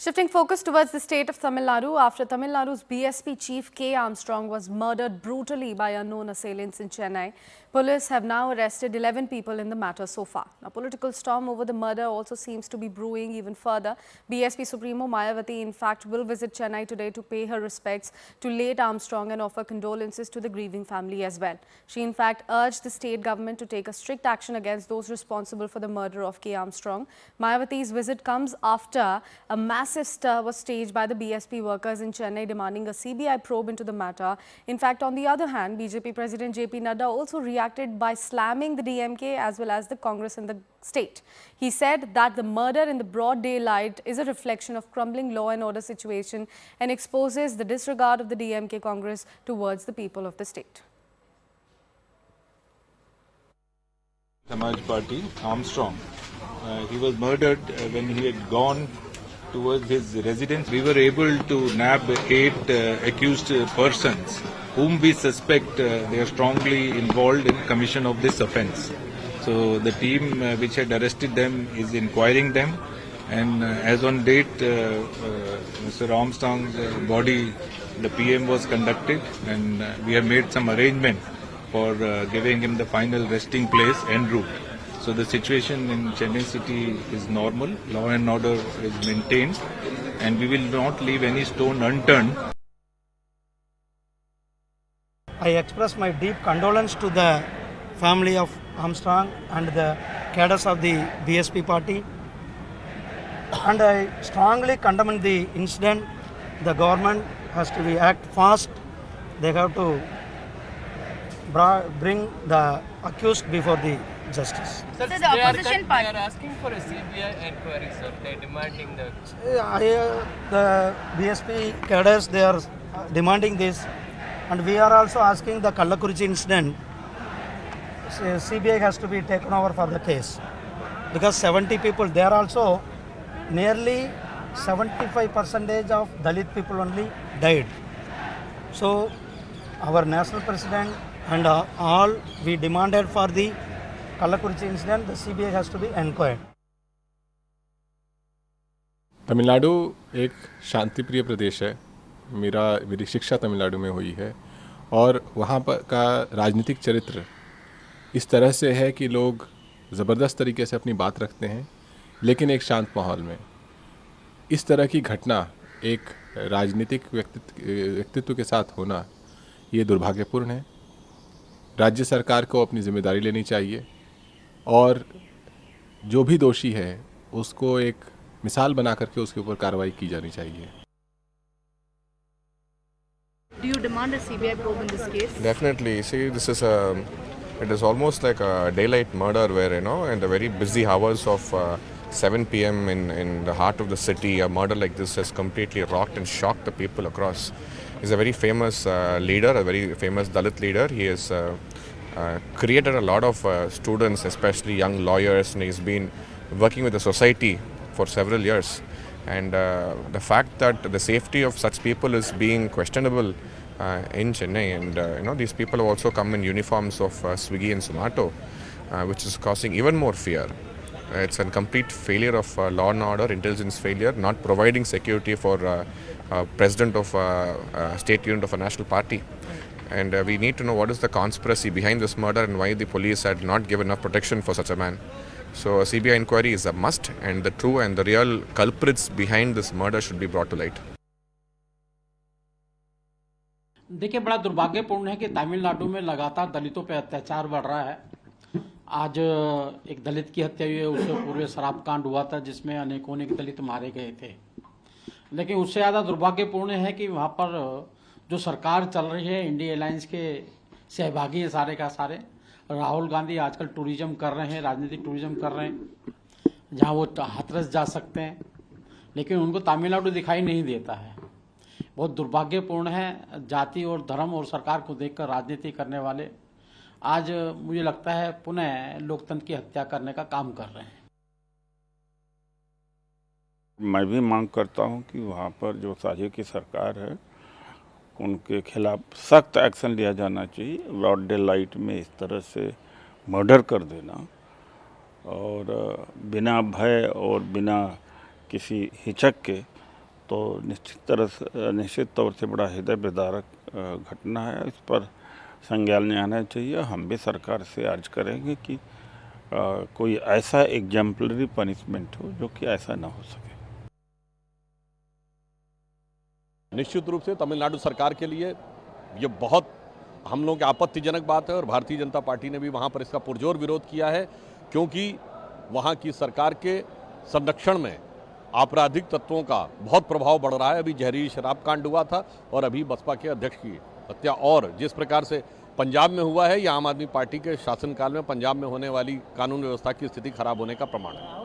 Shifting focus towards the state of Tamil Nadu, after Tamil Nadu's BSP chief K. Armstrong was murdered brutally by unknown assailants in Chennai, police have now arrested 11 people in the matter so far. A political storm over the murder also seems to be brewing even further. BSP Supremo Mayawati, in fact, will visit Chennai today to pay her respects to late Armstrong and offer condolences to the grieving family as well. She, in fact, urged the state government to take a strict action against those responsible for the murder of K. Armstrong. Mayawati's visit comes after a massive stir was staged by the BSP workers in Chennai demanding a CBI probe into the matter. In fact, on the other hand, BJP President JP Nadda also reacted by slamming the DMK as well as the Congress in the state. He said that the murder in the broad daylight is a reflection of crumbling law and order situation and exposes the disregard of the DMK Congress towards the people of the state. Samaj Party, Armstrong. He was murdered when he had gone towards his residence. We were able to nab 8 accused persons whom we suspect they are strongly involved in commission of this offence. So the team which had arrested them is inquiring them, and as on date Mr. Armstrong's body, the PM was conducted, and we have made some arrangement for giving him the final resting place en route. So the situation in Chennai city is normal, law and order is maintained, and we will not leave any stone unturned. I express my deep condolence to the family of Armstrong and the cadres of the BSP party, and I strongly condemn the incident. The government has to act fast. They have to bring the accused before the justice. Sir, the opposition party, they are asking for a CBI inquiry, sir. They are demanding the BSP cadres, they are demanding this, and we are also asking the Kallakurichi incident. CBI has to be taken over for the case, because 70 people, they are also nearly 75% of Dalit people only died. So our national president and all, we demanded for the Kallakurichi incident, the CBI has to be inquired. Tamil Nadu एक शांतिप्रिय प्रदेश है। मेरी शिक्षा तमिलनाडु में हुई है, और वहाँ पर का राजनीतिक चरित्र इस तरह से है कि लोग ज़बरदस्त तरीके से अपनी बात रखते हैं, लेकिन एक शांत माहौल में इस तरह की घटना एक राजनीतिक व्यक्तित्व के साथ होना, ये दुर्भाग्यपूर्ण है। राज्य सरकार को अपनी जिम्मेदारी लेनी चाहिए, और जो भी दोषी है उसको एक मिसाल बना करके उसके ऊपर कार्रवाई की जानी चाहिए। Do you demand a CBI probe in this case? Definitely. See, it is almost like a daylight murder where, in the very busy hours of 7 p.m. in the heart of the city, a murder like this has completely rocked and shocked the people across. He's a very famous leader, a very famous Dalit leader. He has created a lot of students, especially young lawyers, and he's been working with the society for several years. And the fact that the safety of such people is being questionable in Chennai, and these people have also come in uniforms of Swiggy and Zomato, which is causing even more fear. It's a complete failure of law and order, intelligence failure, not providing security for president of a state unit of a national party. And we need to know what is the conspiracy behind this murder and why the police had not given enough protection for such a man. So a CBI inquiry is a must, and the true and the real culprits behind this murder should be brought to light. देखिए, बड़ा दुर्भाग्यपूर्ण है कि तमिलनाडु में लगातार दलितों पर अत्याचार बढ़ रहा है। आज एक दलित की हत्या हुई है, उससे पूर्व शराब कांड हुआ था जिसमें अनेकों दलित मारे गए थे। लेकिन उससे ज़्यादा दुर्भाग्यपूर्ण है कि वहाँ पर जो सरकार चल रही है, इंडिया अलायंस के सहभागी है सारे का सारे। राहुल गांधी आजकल टूरिज्म कर रहे हैं, राजनीतिक टूरिज्म कर रहे हैं, जहाँ वो हाथरस जा सकते हैं, लेकिन उनको तमिलनाडु दिखाई नहीं देता है। बहुत दुर्भाग्यपूर्ण है। जाति और धर्म और सरकार को देखकर राजनीति करने वाले आज मुझे लगता है पुनः लोकतंत्र की हत्या करने का काम कर रहे हैं। मैं भी मांग करता हूं कि वहां पर जो साझे की सरकार है उनके खिलाफ सख्त एक्शन लिया जाना चाहिए। ब्रॉड डे लाइट में इस तरह से मर्डर कर देना और बिना भय और बिना किसी हिचक के तो निश्चित तौर से बड़ा हृदय विदारक घटना है। इस पर संज्ञान में आना चाहिए। हम भी सरकार से अर्ज करेंगे कि कोई ऐसा एग्जाम्पलरी पनिशमेंट हो जो कि ऐसा ना हो सके। निश्चित रूप से तमिलनाडु सरकार के लिए ये बहुत हम लोगों की आपत्तिजनक बात है और भारतीय जनता पार्टी ने भी वहाँ पर इसका पुरजोर विरोध किया है, क्योंकि वहाँ की सरकार के संरक्षण में आपराधिक तत्वों का बहुत प्रभाव बढ़ रहा है। अभी जहरीली शराब कांड हुआ था और अभी बसपा के अध्यक्ष की हत्या, और जिस प्रकार से पंजाब में हुआ है, यह आम आदमी पार्टी के शासनकाल में पंजाब में होने वाली कानून व्यवस्था की स्थिति खराब होने का प्रमाण है।